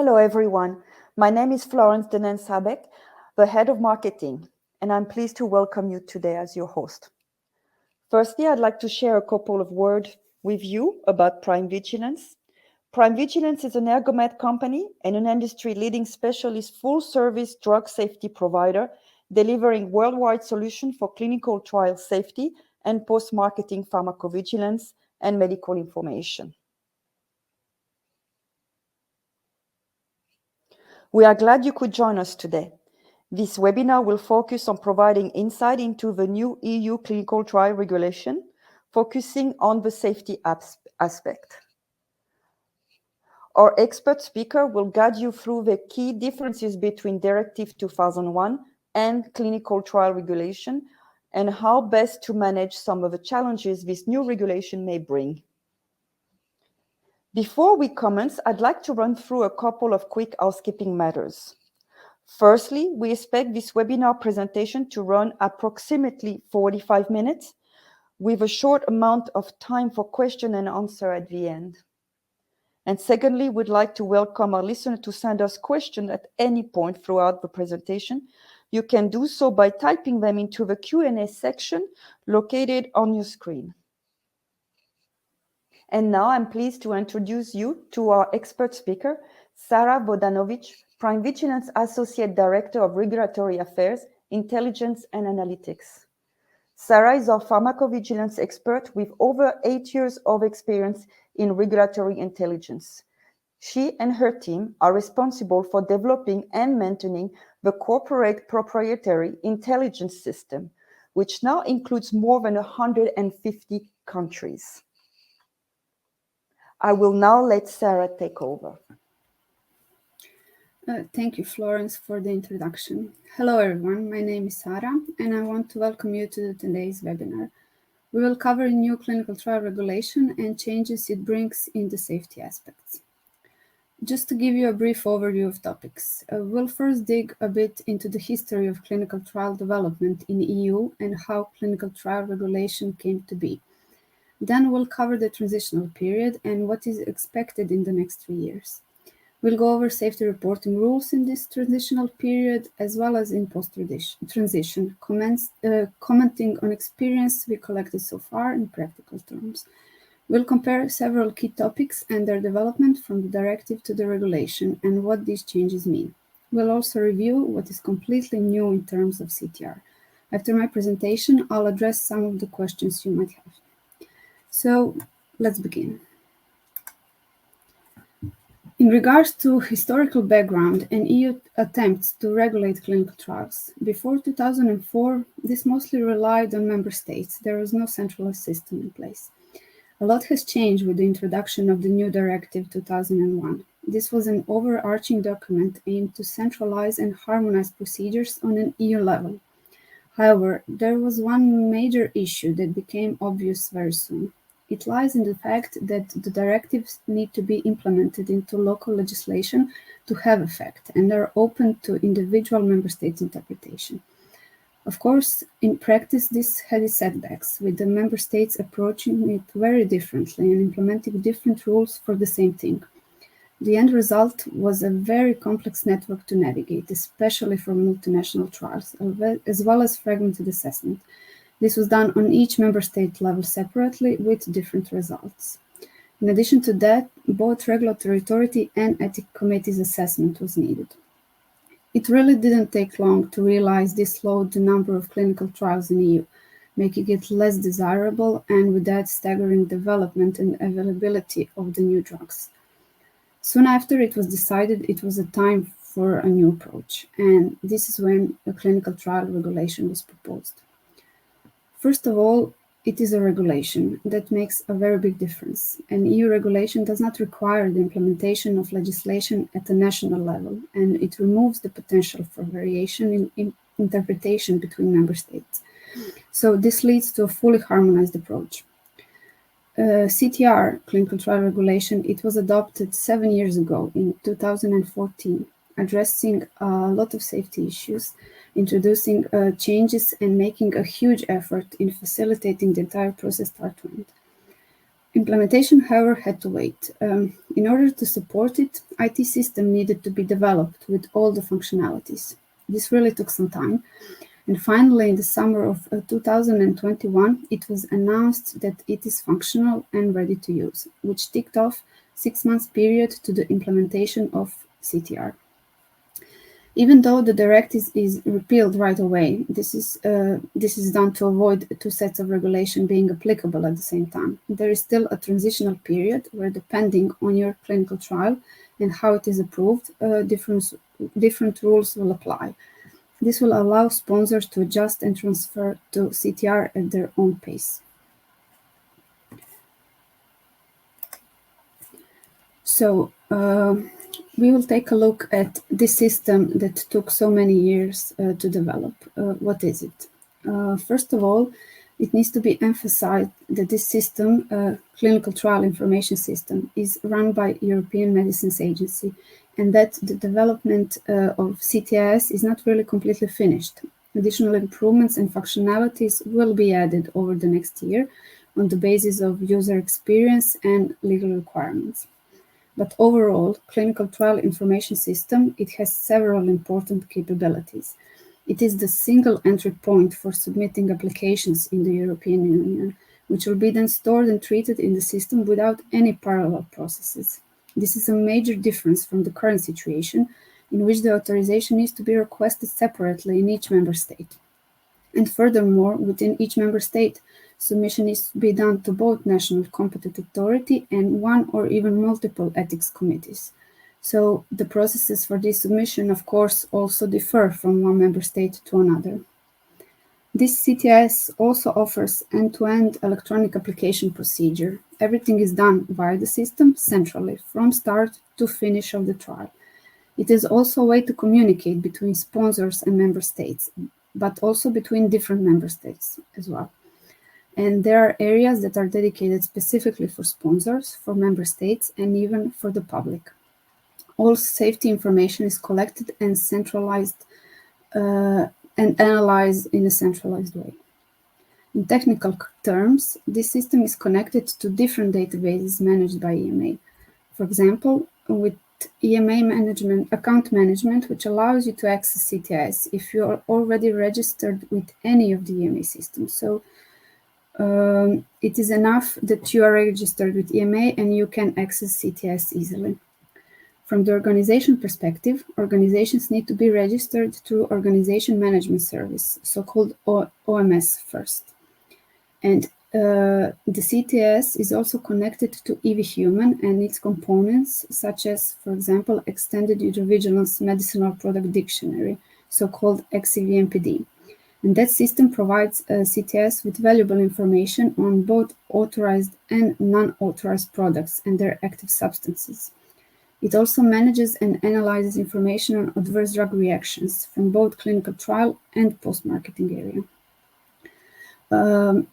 Hello, everyone. My name is Florence Denen-Sabek, the head of marketing, and I'm pleased to welcome you today as your host. Firstly, I'd like to share a couple of words with you about PrimeVigilance. PrimeVigilance is an Ergomed company and an industry-leading specialist full-service drug safety provider delivering worldwide solutions for clinical trial safety and post-marketing pharmacovigilance and medical information. We are glad you could join us today. This webinar will focus on providing insight into the new EU clinical trial regulation, focusing on the safety aspect. Our expert speaker will guide you through the key differences between Directive 2001 and clinical trial regulation and how best to manage some of the challenges this new regulation may bring. Before we commence, I'd like to run through a couple of quick housekeeping matters. Firstly, we expect this webinar presentation to run approximately 45 minutes with a short amount of time for question and answer at the end. And secondly, we'd like to welcome our listeners to send us questions at any point throughout the presentation. You can do so by typing them into the Q&A section located on your screen. And now I'm pleased to introduce you to our expert speaker, Sara Vodanovic, PrimeVigilance Associate Director of Regulatory Affairs, Intelligence and Analytics. Sara is our pharmacovigilance expert with over 8 years of experience in regulatory intelligence. She and her team are responsible for developing and maintaining the corporate proprietary intelligence system, which now includes more than 150 countries. I will now let Sara take over. Thank you, Florence, for the introduction. Hello, everyone. My name is Sara, and I want to welcome you to today's webinar. We will cover new clinical trial regulation and changes it brings in the safety aspects. Just to give you a brief overview of topics, we'll first dig a bit into the history of clinical trial development in the EU and how clinical trial regulation came to be. Then we'll cover the transitional period and what is expected in the next 3 years. We'll go over safety reporting rules in this transitional period, as well as in post-transition, commenting on experience we collected so far in practical terms. We'll compare several key topics and their development from the directive to the regulation and what these changes mean. We'll also review what is completely new in terms of CTR. After my presentation, I'll address some of the questions you might have. So let's begin. In regards to historical background and EU attempts to regulate clinical trials, before 2004, this mostly relied on member states. There was no centralized system in place. A lot has changed with the introduction of the new Directive 2001. This was an overarching document aimed to centralize and harmonize procedures on an EU level. However, there was one major issue that became obvious very soon. It lies in the fact that the directives need to be implemented into local legislation to have effect, and are open to individual member states' interpretation. Of course, in practice, this had its setbacks, with the member states approaching it very differently and implementing different rules for the same thing. The end result was a very complex network to navigate, especially for multinational trials, as well as fragmented assessment. This was done on each member state level separately with different results. In addition to that, both regulatory authority and ethics committee's assessment was needed. It really didn't take long to realize this slowed the number of clinical trials in the EU, making it less desirable and with that staggering development and availability of the new drugs. Soon after, it was decided it was a time for a new approach, and this is when a clinical trial regulation was proposed. First of all, it is a regulation that makes a very big difference. An EU regulation does not require the implementation of legislation at a national level, and it removes the potential for variation in interpretation between member states. So this leads to a fully harmonized approach. CTR, clinical trial regulation, it was adopted 7 years ago in 2014, addressing a lot of safety issues, introducing changes and making a huge effort in facilitating the entire process start to end. Implementation, however, had to wait. In order to support it, IT system needed to be developed with all the functionalities. This really took some time. And finally, in the summer of 2021, it was announced that it is functional and ready to use, which ticked off 6 months period to the implementation of CTR. Even though the directive is repealed right away, this is done to avoid two sets of regulation being applicable at the same time. There is still a transitional period where, depending on your clinical trial and how it is approved, different rules will apply. This will allow sponsors to adjust and transfer to CTR at their own pace. So, we will take a look at this system that took so many years to develop. What is it? First of all, it needs to be emphasized that this system, Clinical Trial Information System, is run by European Medicines Agency, and that the development of CTIS is not really completely finished. Additional improvements and functionalities will be added over the next year on the basis of user experience and legal requirements. But overall, Clinical Trial Information System, it has several important capabilities. It is the single entry point for submitting applications in the European Union, which will be then stored and treated in the system without any parallel processes. This is a major difference from the current situation, in which the authorization needs to be requested separately in each member state. And furthermore, within each member state, submission needs to be done to both national competent authority and one or even multiple ethics committees. So the processes for this submission, of course, also differ from one member state to another. This CTIS also offers end-to-end electronic application procedure. Everything is done via the system centrally, from start to finish of the trial. It is also a way to communicate between sponsors and member states, but also between different member states as well. And there are areas that are dedicated specifically for sponsors, for member states, and even for the public. All safety information is collected and centralized and analyzed in a centralized way. In technical terms, this system is connected to different databases managed by EMA. For example, with EMA account management, which allows you to access CTIS if you are already registered with any of the EMA systems. So it is enough that you are registered with EMA and you can access CTIS easily. From the organization perspective, organizations need to be registered through Organization Management Service, so-called OMS first. And the CTIS is also connected to EV-Human and its components, such as, for example, Extended Vigilance Medicinal Product Dictionary, so-called XCVMPD. And that system provides CTIS with valuable information on both authorized and non-authorized products and their active substances. It also manages and analyzes information on adverse drug reactions from both clinical trial and post-marketing area.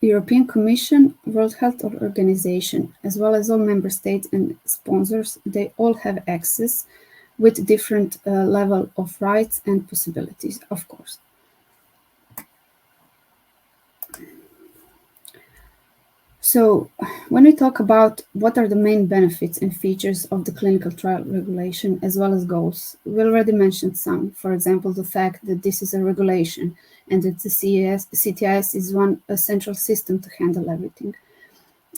European Commission, World Health Organization, as well as all member states and sponsors, they all have access with different level of rights and possibilities, of course. So when we talk about what are the main benefits and features of the clinical trial regulation as well as goals, we already mentioned some. For example, the fact that this is a regulation and that the CTIS is a central system to handle everything.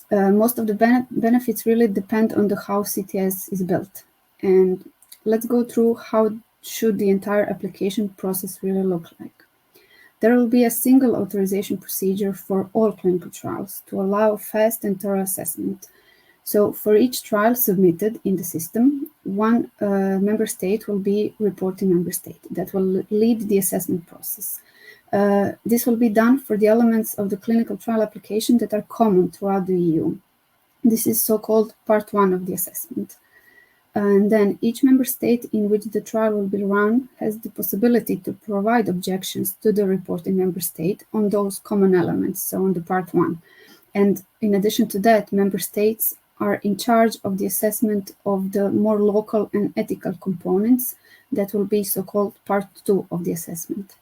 Most of the benefits really depend on how CTIS is built. And let's go through how should the entire application process really look like. There will be a single authorization procedure for all clinical trials to allow fast and thorough assessment. So for each trial submitted in the system, one member state will be reporting member state that will lead the assessment process. This will be done for the elements of the clinical trial application that are common throughout the EU. This is so-called part 1 of the assessment. And then each member state in which the trial will be run has the possibility to provide objections to the reporting member state on those common elements, so on the part 1. And in addition to that, member states are in charge of the assessment of the more local and ethical components that will be so-called part 2 of the assessment.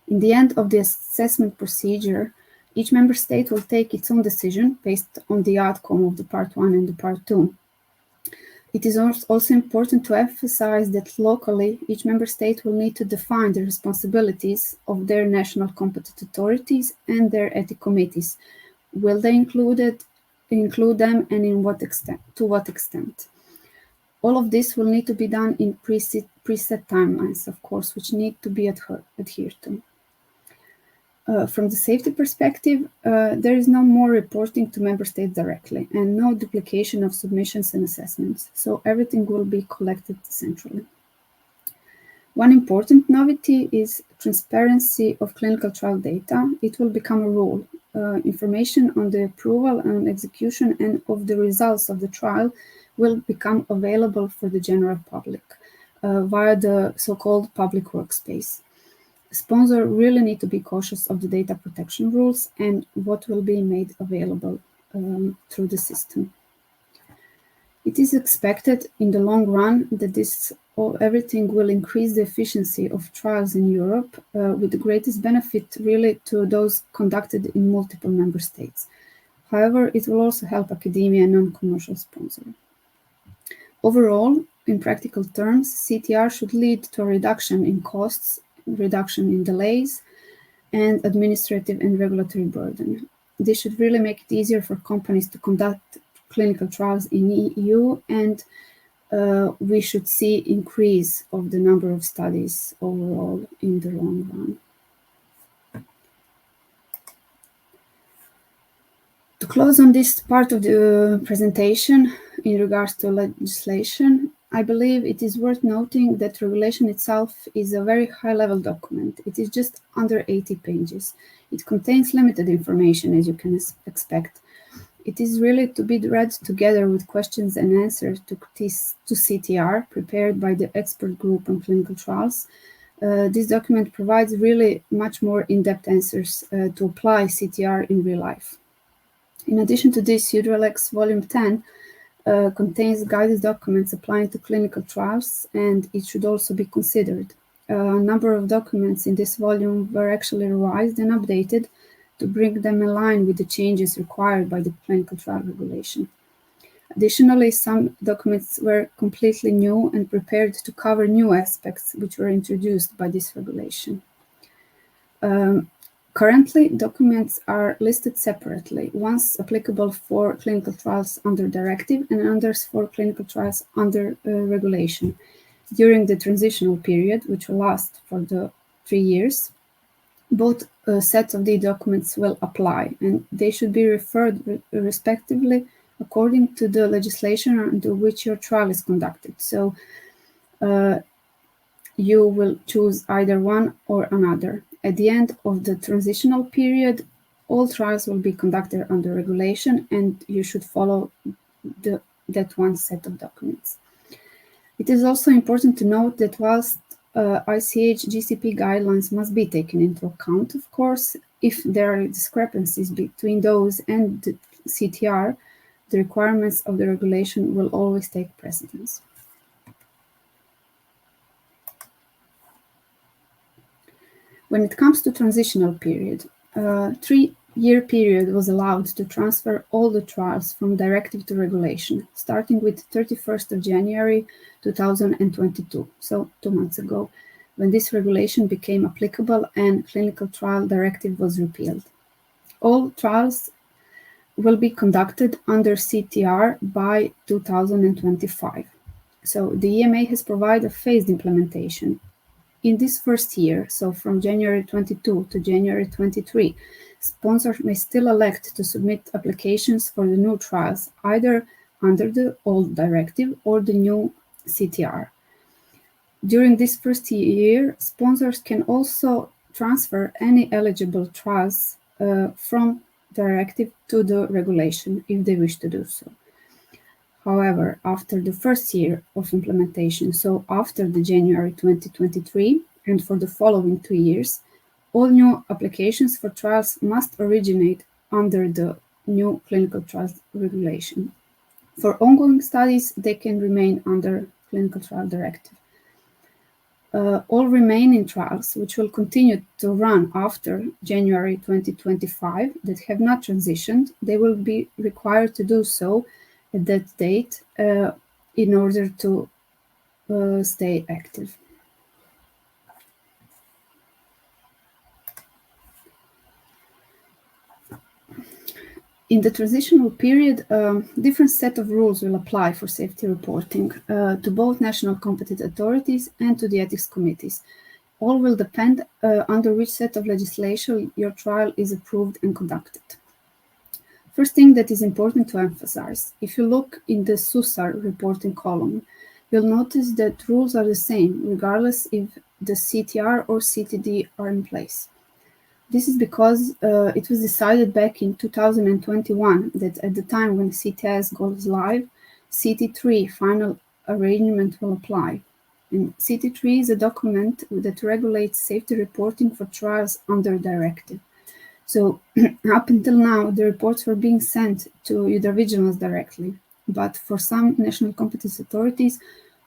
In the end of the assessment procedure, Each member state will take its own decision based on the outcome of the Part 1 and the Part 2. It is also important to emphasize that locally, each member state will need to define the responsibilities of their national competent authorities and their ethics committees. Will they include them, and to what extent? All of this will need to be done in preset timelines, of course, which need to be adhered to. From the safety perspective, there is no more reporting to member states directly and no duplication of submissions and assessments, so everything will be collected centrally. One important novelty is transparency of clinical trial data. It will become a rule. Information on the approval and execution and of the results of the trial will become available for the general public via the so-called public workspace. Sponsors really need to be cautious of the data protection rules and what will be made available through the system. It is expected in the long run that everything will increase the efficiency of trials in Europe, with the greatest benefit really to those conducted in multiple member states. However, it will also help academia and non-commercial sponsors. Overall, in practical terms, CTR should lead to a reduction in costs, reduction in delays, and administrative and regulatory burden. This should really make it easier for companies to conduct clinical trials in EU, and we should see increase of the number of studies overall in the long run. To close on this part of the presentation in regards to legislation, I believe it is worth noting that regulation itself is a very high-level document. It is just under 80 pages. It contains limited information, as you can expect. It is really to be read together with questions and answers to CTR prepared by the expert group on clinical trials. This document provides really much more in-depth answers to apply CTR in real life. In addition to this, EudraLex Volume 10 contains guided documents applying to clinical trials, and it should also be considered. A number of documents in this volume were actually revised and updated to bring them in line with the changes required by the clinical trial regulation. Additionally, some documents were completely new and prepared to cover new aspects which were introduced by this regulation. Currently, documents are listed separately, once applicable for clinical trials under Directive and others for clinical trials under regulation. During the transitional period, which will last for the 3 years, both sets of the documents will apply, and they should be referred respectively according to the legislation under which your trial is conducted. So you will choose either one or another. At the end of the transitional period, all trials will be conducted under regulation, and you should follow that one set of documents. It is also important to note that whilst ICH GCP guidelines must be taken into account, of course, if there are discrepancies between those and the CTR, the requirements of the regulation will always take precedence. When it comes to transitional period, a 3-year period was allowed to transfer all the trials from Directive to regulation, starting with 31st of January 2022, so 2 months ago, when this regulation became applicable and Clinical Trial Directive was repealed. All trials will be conducted under CTR by 2025. So the EMA has provided a phased implementation. In this first year, so from January 22 to January 23, sponsors may still elect to submit applications for the new trials, either under the old directive or the new CTR. During this first year, sponsors can also transfer any eligible trials from directive to the regulation if they wish to do so. However, after the first year of implementation, so after the January 2023, and for the following 2 years, all new applications for trials must originate under the new clinical trials regulation. For ongoing studies, they can remain under clinical trial directive. All remaining trials, which will continue to run after January 2025, that have not transitioned, they will be required to do so at that date in order to stay active. In the transitional period, a different set of rules will apply for safety reporting to both national competent authorities and to the ethics committees. All will depend under which set of legislation your trial is approved and conducted. First thing that is important to emphasize, if you look in the SUSAR reporting column, you'll notice that rules are the same, regardless if the CTR or CTD are in place. This is because it was decided back in 2021 that at the time when CTS goes live, CT3 final arrangement will apply. And CT3 is a document that regulates safety reporting for trials under Directive. So up until now, the reports were being sent to Vigilance directly, but for some national competence authorities,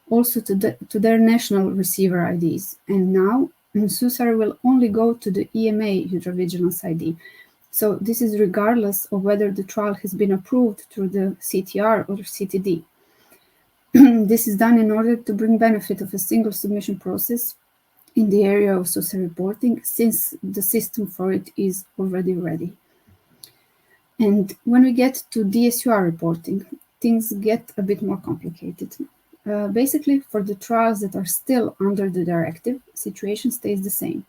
also to their national receiver IDs. And now, SUSAR will only go to the EMA Vigilance ID. So this is regardless of whether the trial has been approved through the CTR or CTD. This is done in order to bring benefit of a single submission process in the area of SUSAR reporting, since the system for it is already ready. And when we get to DSUR reporting, things get a bit more complicated. Basically, for the trials that are still under the Directive, situation stays the same.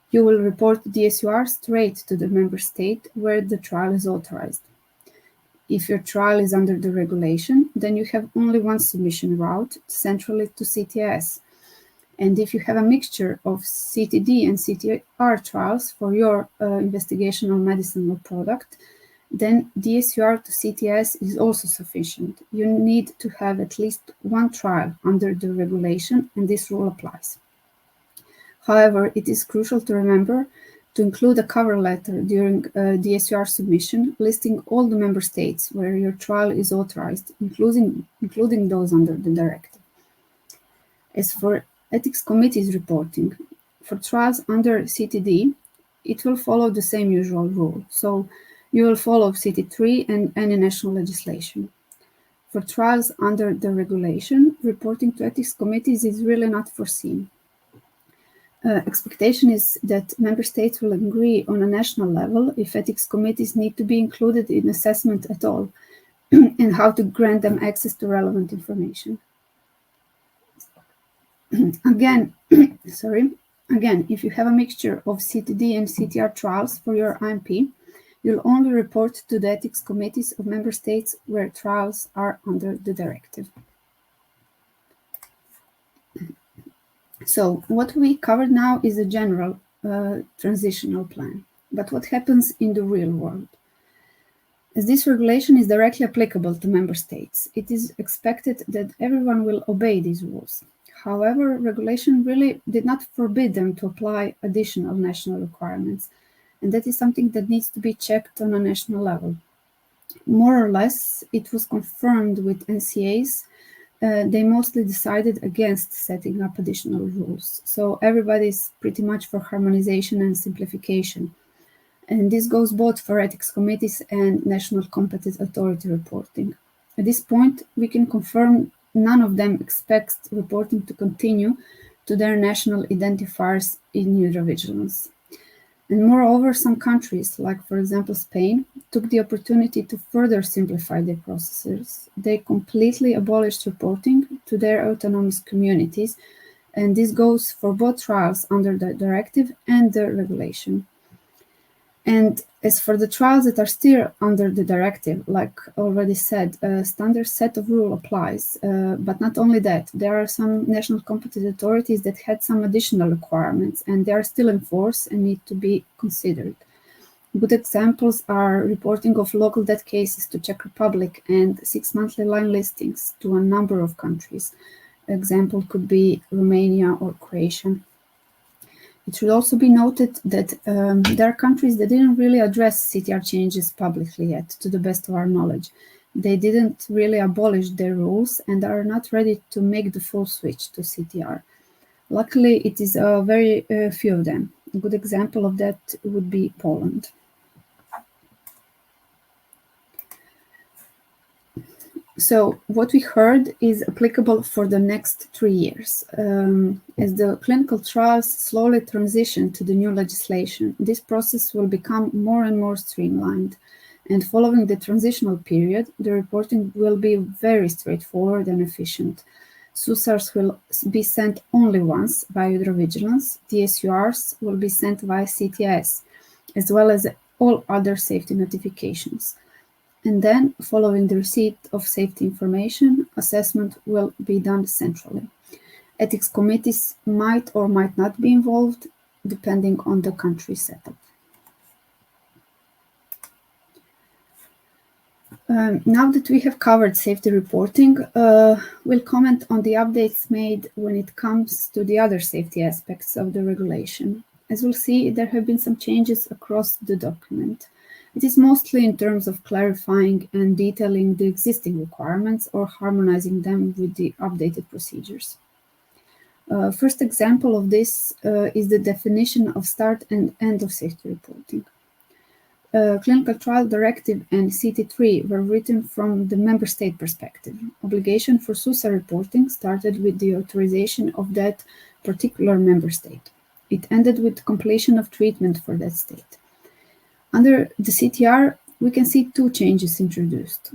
You will report DSUR straight to the member state where the trial is authorized. If your trial is under the regulation, then you have only one submission route, centrally to CTS. And if you have a mixture of CTD and CTR trials for your investigational medicinal product, then DSUR to CTS is also sufficient. You need to have at least one trial under the regulation, and this rule applies. However, it is crucial to remember to include a cover letter during DSUR submission, listing all the member states where your trial is authorized, including those under the Directive. As for ethics committees reporting, for trials under CTD, it will follow the same usual rule. So you will follow CT3 and any national legislation. For trials under the regulation, reporting to ethics committees is really not foreseen. Expectation is that member states will agree on a national level if ethics committees need to be included in assessment at all, and how to grant them access to relevant information. Again, if you have a mixture of CTD and CTR trials for your IMP, you'll only report to the ethics committees of member states where trials are under the Directive. So what we covered now is a general transitional plan. But what happens in the real world? As this regulation is directly applicable to member states, it is expected that everyone will obey these rules. However, regulation really did not forbid them to apply additional national requirements, and that is something that needs to be checked on a national level. More or less, it was confirmed with NCAs. They mostly decided against setting up additional rules. So everybody is pretty much for harmonization and simplification. And this goes both for ethics committees and national competent authority reporting. At this point, we can confirm none of them expects reporting to continue to their national identifiers in Vigilance. And moreover, some countries, like for example Spain, took the opportunity to further simplify their processes. They completely abolished reporting to their autonomous communities, and this goes for both trials under the Directive and the regulation. And as for the trials that are still under the Directive, like already said, a standard set of rules applies. But not only that, there are some national competent authorities that had some additional requirements, and they are still in force and need to be considered. Good examples are reporting of local death cases to Czech Republic and 6 monthly line listings to a number of countries. Example could be Romania or Croatia. It should also be noted that there are countries that didn't really address CTR changes publicly yet, to the best of our knowledge. They didn't really abolish their rules and are not ready to make the full switch to CTR. Luckily, it is very few of them. A good example of that would be Poland. So what we heard is applicable for the next 3 years. As the clinical trials slowly transition to the new legislation, this process will become more and more streamlined. And following the transitional period, the reporting will be very straightforward and efficient. SUSARs will be sent only once via PrimeVigilance. DSURs will be sent via CTS, as well as all other safety notifications. And then, following the receipt of safety information, assessment will be done centrally. Ethics committees might or might not be involved, depending on the country setup. Now that we have covered safety reporting, we'll comment on the updates made when it comes to the other safety aspects of the regulation. As we'll see, there have been some changes across the document. It is mostly in terms of clarifying and detailing the existing requirements or harmonizing them with the updated procedures. First example of this is the definition of start and end of safety reporting. Clinical Trial Directive and CT3 were written from the member state perspective. Obligation for SUSAR reporting started with the authorization of that particular member state. It ended with completion of treatment for that state. Under the CTR, we can see two changes introduced.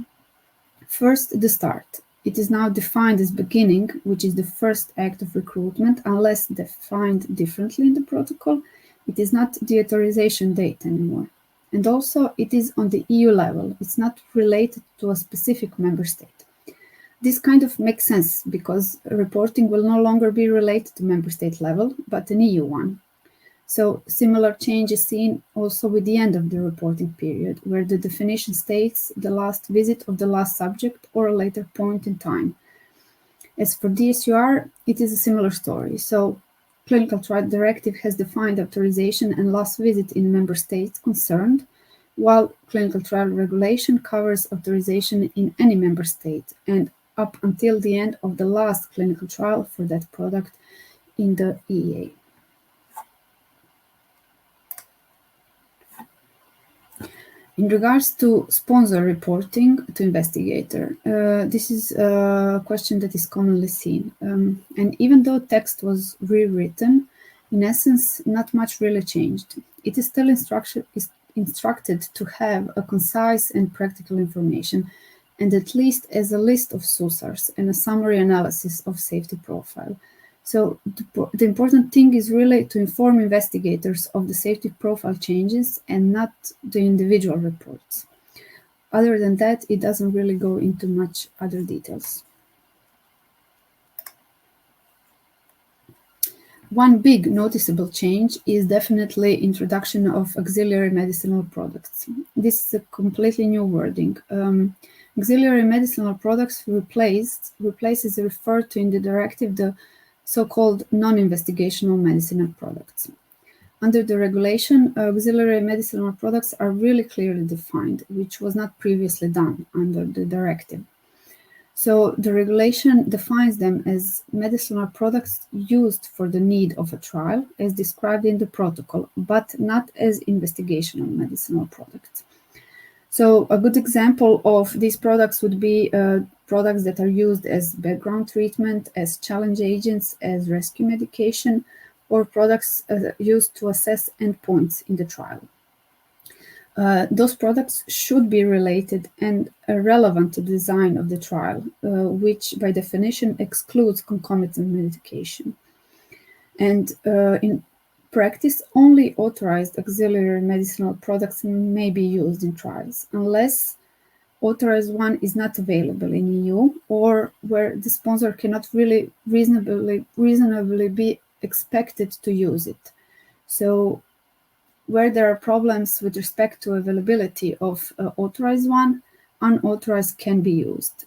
First, the start. It is now defined as beginning, which is the first act of recruitment, unless defined differently in the protocol. It is not the authorization date anymore. And also, it is on the EU level. It's not related to a specific member state. This kind of makes sense because reporting will no longer be related to member state level, but an EU one. So similar change is seen also with the end of the reporting period, where the definition states the last visit of the last subject or a later point in time. As for DSUR, it is a similar story. So Clinical Trial Directive has defined authorization and last visit in member states concerned, while Clinical Trial Regulation covers authorization in any member state and up until the end of the last clinical trial for that product in the EEA. In regards to sponsor reporting to investigator, this is a question that is commonly seen. And even though text was rewritten, in essence, not much really changed. It is still instructed to have a concise and practical information, and at least as a list of SUSARs and a summary analysis of safety profile. So the important thing is really to inform investigators of the safety profile changes and not the individual reports. Other than that, it doesn't really go into much other details. One big noticeable change is definitely introduction of auxiliary medicinal products. This is a completely new wording. Auxiliary medicinal products replaces referred to in the directive the so-called non-investigational medicinal products. Under the regulation, auxiliary medicinal products are really clearly defined, which was not previously done under the directive. So the regulation defines them as medicinal products used for the need of a trial, as described in the protocol, but not as investigational medicinal products. So a good example of these products would be products that are used as background treatment, as challenge agents, as rescue medication, or products used to assess endpoints in the trial. Those products should be related and relevant to the design of the trial, which by definition excludes concomitant medication. And in practice, only authorized auxiliary medicinal products may be used in trials, unless authorized one is not available in EU or where the sponsor cannot really reasonably be expected to use it. So where there are problems with respect to availability of authorized one, unauthorized can be used.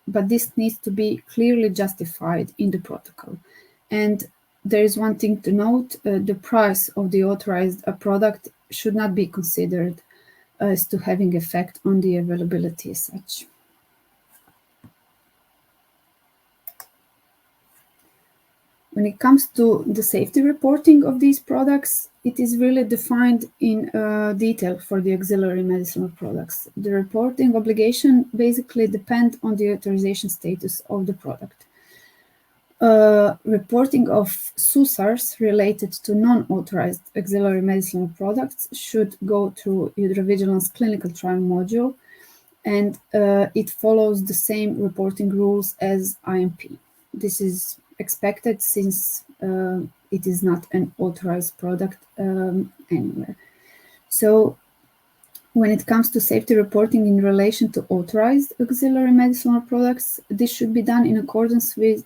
But this needs to be clearly justified in the protocol. And there is one thing to note, the price of the authorized product should not be considered as to having effect on the availability as such. When it comes to the safety reporting of these products, it is really defined in detail for the auxiliary medicinal products. The reporting obligation basically depends on the authorization status of the product. Reporting of SUSARs related to non-authorized auxiliary medicinal products should go through PrimeVigilance clinical trial module, and it follows the same reporting rules as IMP. This is expected since it is not an authorized product anywhere. So when it comes to safety reporting in relation to authorized auxiliary medicinal products, this should be done in accordance with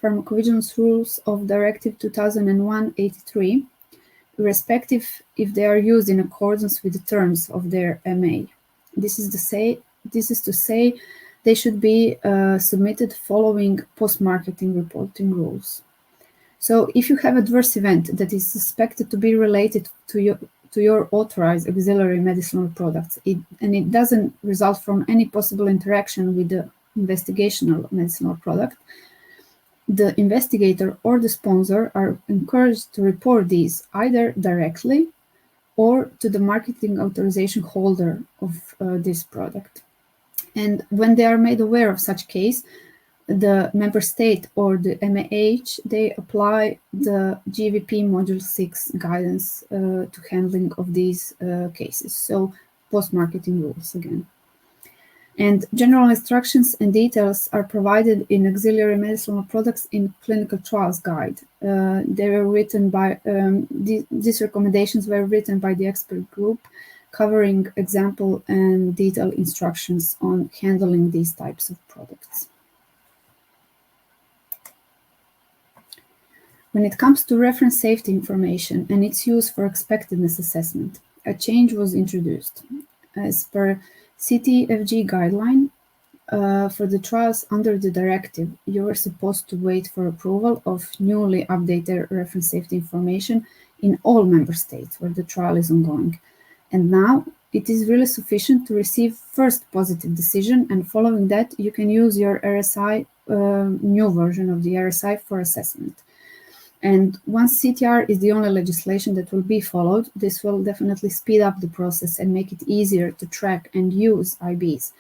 pharmacovigilance rules of Directive 2001/83, irrespective if they are used in accordance with the terms of their MA. This is to say they should be submitted following post-marketing reporting rules. So if you have adverse event that is suspected to be related to your authorized auxiliary medicinal products, and it doesn't result from any possible interaction with the investigational medicinal product, the investigator or the sponsor are encouraged to report these either directly or to the marketing authorization holder of this product. And when they are made aware of such case, the member state or the MAH, they apply the GVP Module 6 guidance to handling of these cases. So post-marketing rules again. And general instructions and details are provided in auxiliary medicinal products in clinical trials guide. They were written by, these recommendations were written by the expert group, covering example and detailed instructions on handling these types of products. When it comes to reference safety information and its use for expectedness assessment, a change was introduced. As per CTFG guideline, for the trials under the directive, you are supposed to wait for approval of newly updated reference safety information in all member states where the trial is ongoing. And now it is really sufficient to receive first positive decision, and following that you can use your RSI, new version of the RSI for assessment. And once CTR is the only legislation that will be followed, this will definitely speed up the process and make it easier to track and use IBs.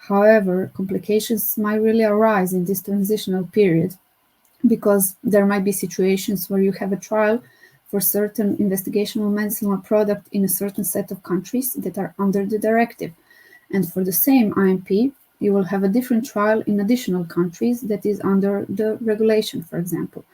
However, complications might really arise in this transitional period because there might be situations where you have a trial for certain investigational medicinal product in a certain set of countries that are under the directive. And for the same IMP, you will have a different trial in additional countries that is under the regulation, for example.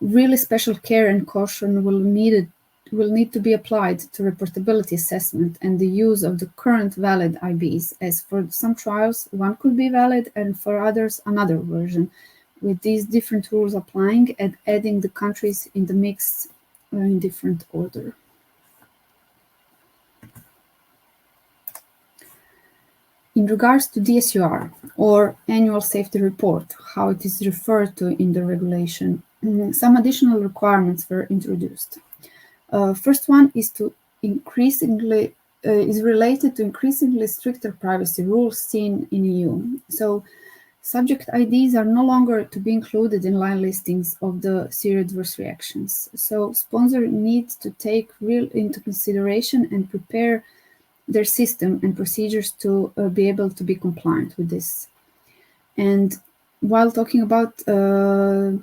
Really special care and caution will need to be applied to reportability assessment and the use of the current valid IBs, as for some trials one could be valid and for others another version, with these different rules applying and adding the countries in the mix in different order. In regards to DSUR, or Annual Safety Report, how it is referred to in the regulation, some additional requirements were introduced. First one is related to increasingly stricter privacy rules seen in EU. So subject IDs are no longer to be included in line listings of the serious adverse reactions. So sponsor needs to take real into consideration and prepare their system and procedures to be able to be compliant with this. And while talking about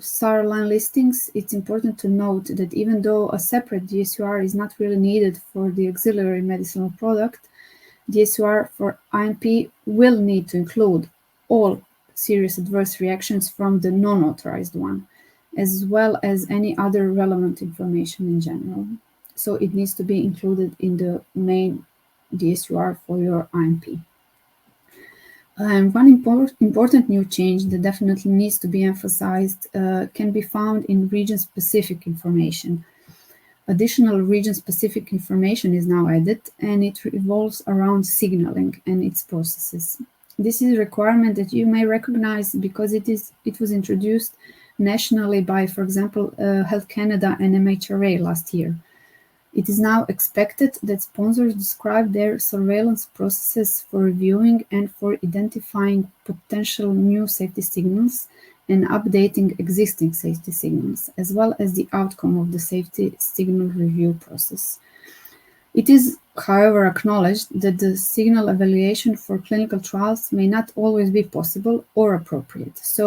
SAR line listings, it's important to note that even though a separate DSUR is not really needed for the auxiliary medicinal product, DSUR for IMP will need to include all serious adverse reactions from the non-authorized one, as well as any other relevant information in general. So it needs to be included in the main DSUR for your IMP. And one important new change that definitely needs to be emphasized can be found in region-specific information. Additional region-specific information is now added, and it revolves around signaling and its processes. This is a requirement that you may recognize because it was introduced nationally by, for example, Health Canada and MHRA last year. It is now expected that sponsors describe their surveillance processes for reviewing and for identifying potential new safety signals and updating existing safety signals, as well as the outcome of the safety signal review process. It is, however, acknowledged that the signal evaluation for clinical trials may not always be possible or appropriate. So,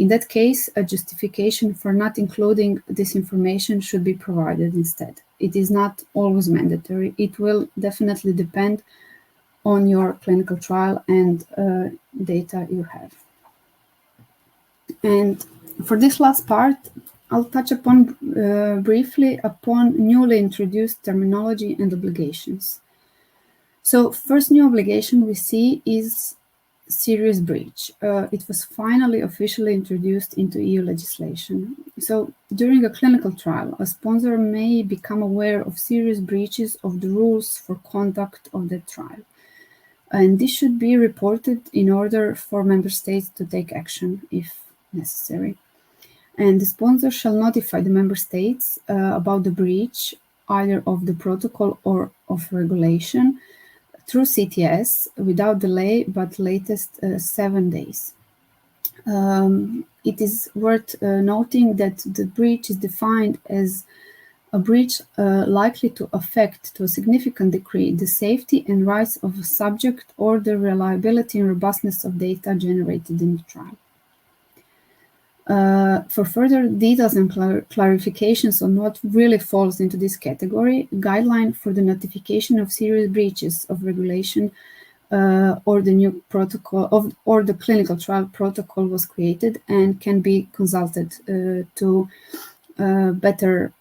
in that case, a justification for not including this information should be provided instead. It is not always mandatory. It will definitely depend on your clinical trial and data you have. And for this last part, I'll touch upon briefly upon newly introduced terminology and obligations. So first new obligation we see is serious breach. It was finally officially introduced into EU legislation. So during a clinical trial, a sponsor may become aware of serious breaches of the rules for conduct of the trial. And this should be reported in order for member states to take action if necessary. And the sponsor shall notify the member states about the breach either of the protocol or of regulation through CTS without delay, but latest 7 days. It is worth noting that the breach is defined as a breach likely to affect to a significant degree the safety and rights of a subject or the reliability and robustness of data generated in the trial. For further details and clarifications on what really falls into this category, guideline for the notification of serious breaches of regulation or the new protocol or the clinical trial protocol was created and can be consulted to better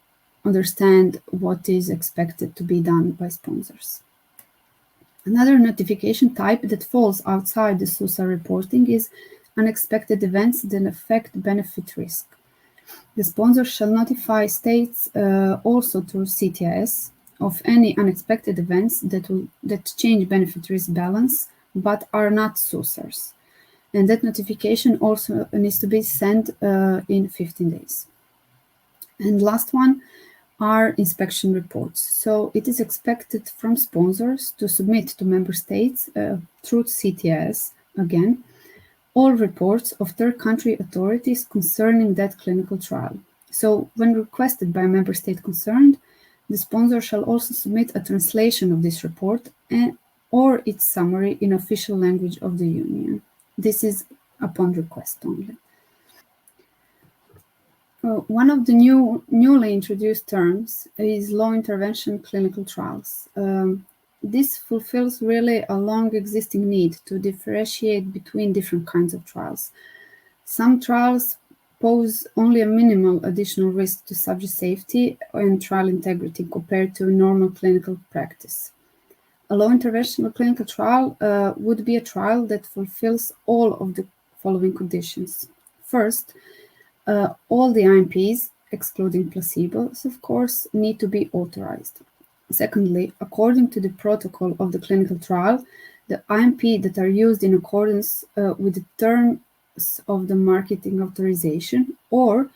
understand what is expected to be done by sponsors. Another notification type that falls outside the SUSA reporting is unexpected events that affect benefit risk. The sponsor shall notify states also through CTS of any unexpected events that change benefit risk balance but are not SUSAs. And that notification also needs to be sent in 15 days. And last one are inspection reports. So it is expected from sponsors to submit to member states through CTS, again, all reports of third country authorities concerning that clinical trial. So when requested by a member state concerned, the sponsor shall also submit a translation of this report or its summary in official language of the Union. This is upon request only. One of the newly introduced terms is low intervention clinical trials. This fulfills really a long existing need to differentiate between different kinds of trials. Some trials pose only a minimal additional risk to subject safety and trial integrity compared to normal clinical practice. A low interventional clinical trial would be a trial that fulfills all of the following conditions. First, all the IMPs, excluding placebos, of course, need to be authorized. Secondly, according to the protocol of the clinical trial, the IMP that are used in accordance with the terms of the marketing authorization, or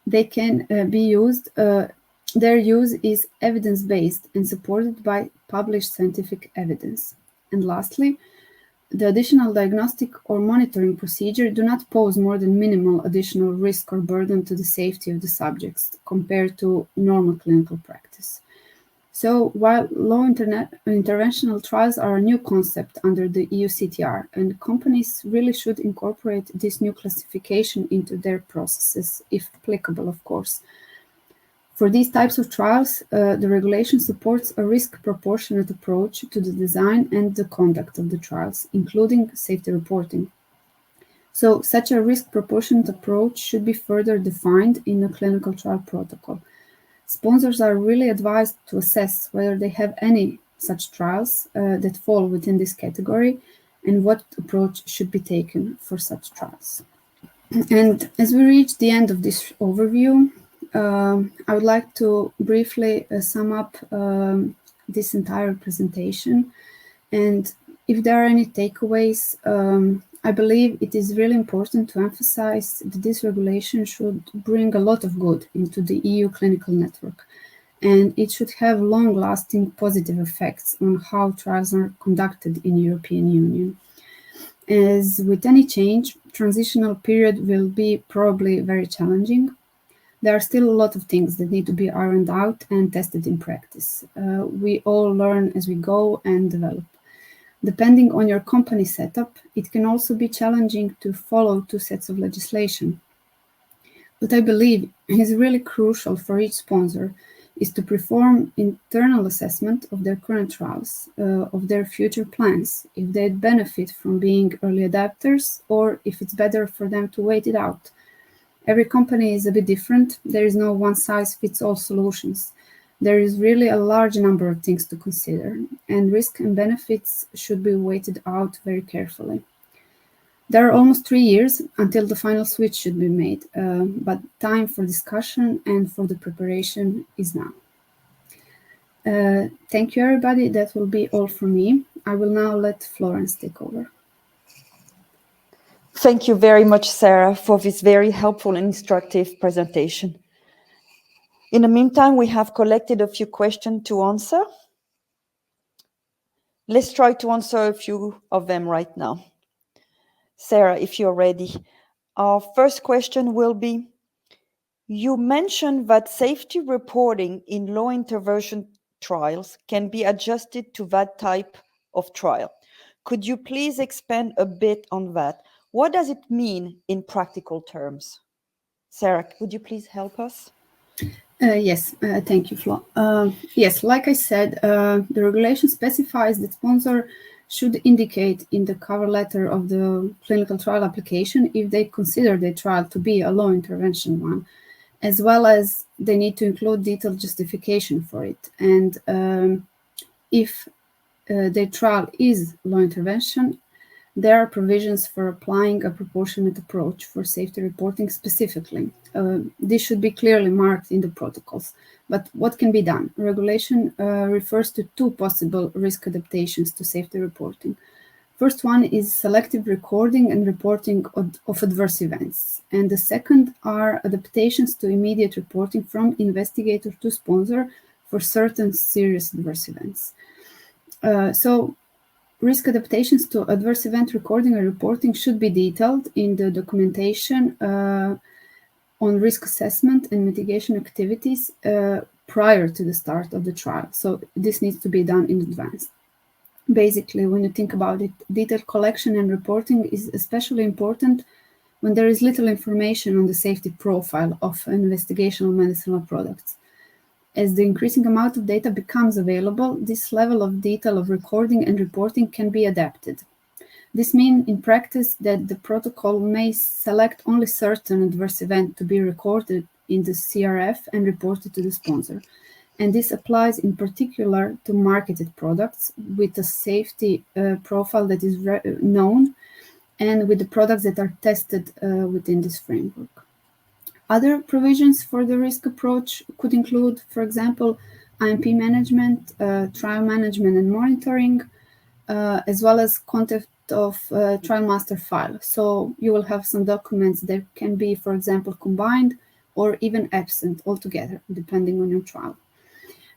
they can be used, their use is evidence-based and supported by published scientific evidence. And lastly, the additional diagnostic or monitoring procedure do not pose more than minimal additional risk or burden to the safety of the subjects compared to normal clinical practice. So while low interventional trials are a new concept under the EU CTR, and companies really should incorporate this new classification into their processes, if applicable, of course. For these types of trials, the regulation supports a risk-proportionate approach to the design and the conduct of the trials, including safety reporting. So such a risk-proportionate approach should be further defined in a clinical trial protocol. Sponsors are really advised to assess whether they have any such trials that fall within this category and what approach should be taken for such trials. And as we reach the end of this overview, I would like to briefly sum up this entire presentation. And if there are any takeaways, I believe it is really important to emphasize that this regulation should bring a lot of good into the EU clinical network, and it should have long-lasting positive effects on how trials are conducted in the European Union. As with any change, transitional period will be probably very challenging. There are still a lot of things that need to be ironed out and tested in practice. We all learn as we go and develop. Depending on your company setup, it can also be challenging to follow two sets of legislation. What I believe is really crucial for each sponsor is to perform internal assessment of their current trials, of their future plans, if they'd benefit from being early adapters or if it's better for them to wait it out. Every company is a bit different. There is no one-size-fits-all solutions. There is really a large number of things to consider, and risk and benefits should be weighted out very carefully. There are almost 3 years until the final switch should be made, but time for discussion and for the preparation is now. Thank you, everybody. That will be all from me. I will now let Florence take over. Thank you very much, Sarah, for this very helpful and instructive presentation. In the meantime, we have collected a few questions to answer. Let's try to answer a few of them right now. Sarah, if you're ready. Our first question will be, you mentioned that safety reporting in low intervention trials can be adjusted to that type of trial. Could you please expand a bit on that? What does it mean in practical terms? Sarah, would you please help us? Yes, thank you, Flo. Yes, like I said, the regulation specifies that sponsor should indicate in the cover letter of the clinical trial application if they consider their trial to be a low intervention one, as well as they need to include detailed justification for it. And if their trial is low intervention, there are provisions for applying a proportionate approach for safety reporting specifically. This should be clearly marked in the protocols. But what can be done? Regulation refers to two possible risk adaptations to safety reporting. First one is selective recording and reporting of adverse events. And the second are adaptations to immediate reporting from investigator to sponsor for certain serious adverse events. So risk adaptations to adverse event recording and reporting should be detailed in the documentation on risk assessment and mitigation activities prior to the start of the trial. So this needs to be done in advance. Basically, when you think about it, detailed collection and reporting is especially important when there is little information on the safety profile of investigational medicinal products. As the increasing amount of data becomes available, this level of detail of recording and reporting can be adapted. This means, in practice, that the protocol may select only certain adverse events to be recorded in the CRF and reported to the sponsor. And this applies in particular to marketed products with a safety profile that is known and with the products that are tested within this framework. Other provisions for the risk approach could include, for example, IMP management, trial management and monitoring, as well as content of trial master file. So you will have some documents that can be, for example, combined or even absent altogether, depending on your trial.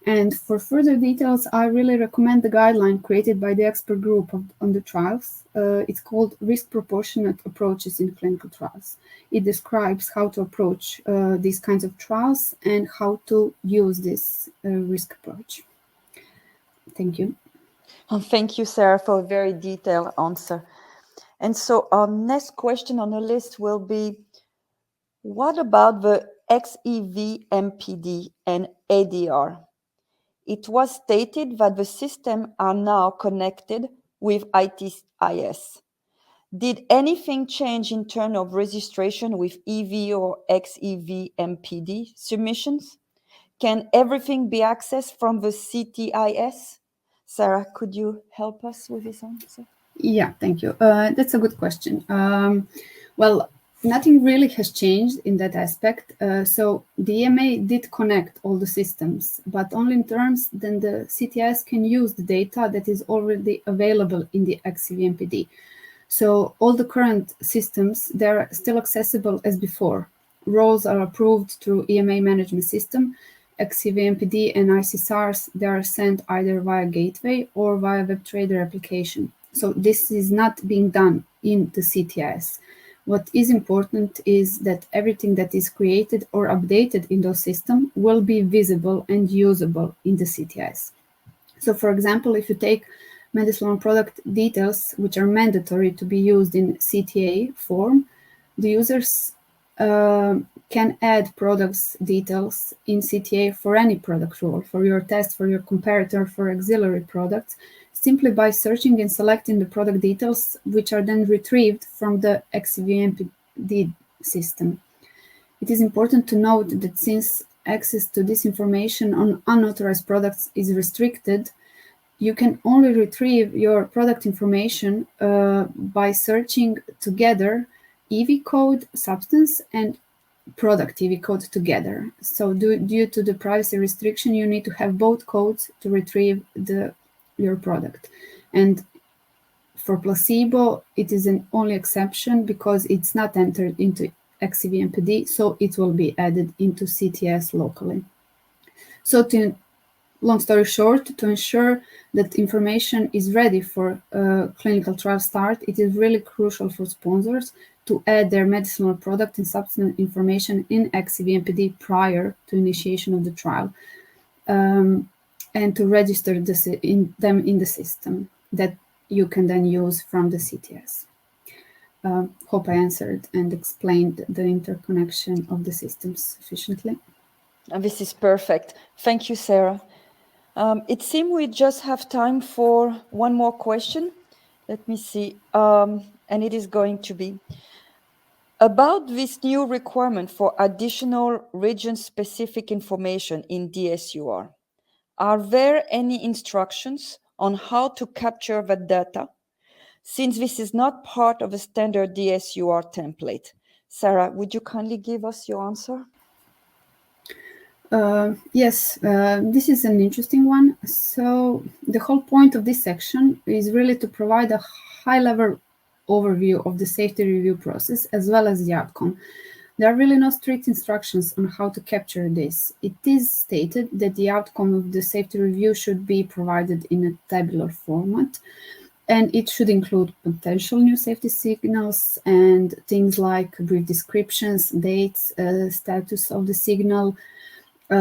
And for further details, I really recommend the guideline created by the expert group on the trials. It's called Risk Proportionate Approaches in Clinical Trials. It describes how to approach these kinds of trials and how to use this risk approach. Thank you. Thank you, Sarah, for a very detailed answer. And so our next question on the list will be, what about the XEV-MPD and ADR? It was stated that the systems are now connected with ITIS. Did anything change in terms of registration with EV or XEV-MPD submissions? Can everything be accessed from the CTIS? Sarah, could you help us with this answer? Yeah, thank you. That's a good question. Well, nothing really has changed in that aspect. So the EMA did connect all the systems, but only in terms then the CTIS can use the data that is already available in the XEV-MPD. So all the current systems, they're still accessible as before. Roles are approved through EMA management system. XEV-MPD and ICSARs, they are sent either via gateway or via WebTrader application. So this is not being done in the CTS. What is important is that everything that is created or updated in those systems will be visible and usable in the CTS. So, for example, if you take medicinal product details, which are mandatory to be used in CTA form, the users can add products details in CTA for any product role, for your test, for your comparator, for auxiliary products, simply by searching and selecting the product details, which are then retrieved from the XCVMPD system. It is important to note that since access to this information on unauthorized products is restricted, you can only retrieve your product information by searching together EV code, substance, and product EV code together. So due to the privacy restriction, you need to have both codes to retrieve your product. And for placebo, it is an only exception because it's not entered into XCVMPD, so it will be added into CTS locally. So long story short, to ensure that information is ready for clinical trial start, it is really crucial for sponsors to add their medicinal product and substance information in XCVMPD prior to initiation of the trial, and to register them in the system that you can then use from the CTS. Hope I answered and explained the interconnection of the systems sufficiently. And this is perfect. Thank you, Sarah. It seems we just have time for one more question. Let me see. And it is going to be about this new requirement for additional region-specific information in DSUR. Are there any instructions on how to capture the data, since this is not part of a standard DSUR template? Sarah, would you kindly give us your answer? Yes, this is an interesting one. So the whole point of this section is really to provide a high-level overview of the safety review process as well as the outcome. There are really no strict instructions on how to capture this. It is stated that the outcome of the safety review should be provided in a tabular format, and it should include potential new safety signals and things like brief descriptions, dates, status of the signal,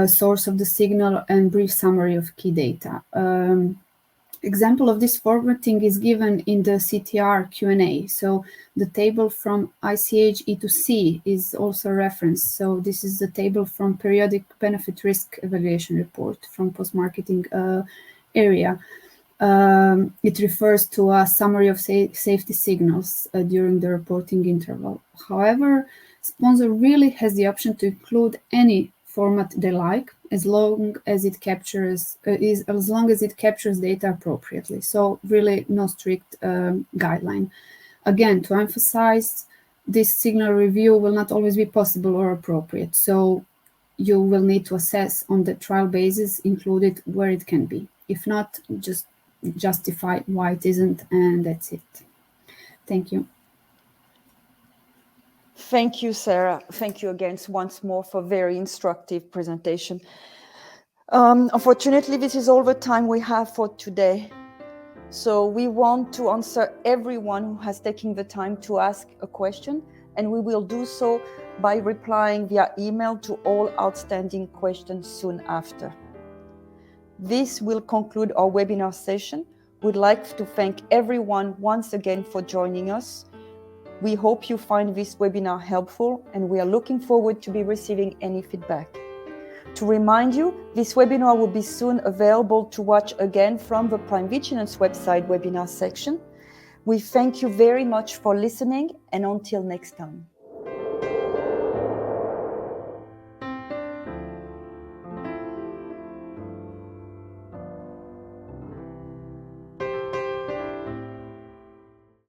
source of the signal, and brief summary of key data. Example of this formatting is given in the CTR Q&A. So the table from ICH E2C is also referenced. So this is the table from periodic benefit risk evaluation report from post-marketing area. It refers to a summary of safety signals during the reporting interval. However, sponsor really has the option to include any format they like, as long as it captures data appropriately. So really no strict guideline. Again, to emphasize, this signal review will not always be possible or appropriate. So you will need to assess on the trial basis, include it where it can be. If not, just justify why it isn't, and that's it. Thank you. Thank you, Sarah. Thank you again once more for a very instructive presentation. Unfortunately, this is all the time we have for today. So we want to answer everyone who has taken the time to ask a question, and we will do so by replying via email to all outstanding questions soon after. This will conclude our webinar session. We'd like to thank everyone once again for joining us. We hope you find this webinar helpful, and we are looking forward to be receiving any feedback. To remind you, this webinar will be soon available to watch again from the PrimeVigilance website webinar section. We thank you very much for listening, and until next time.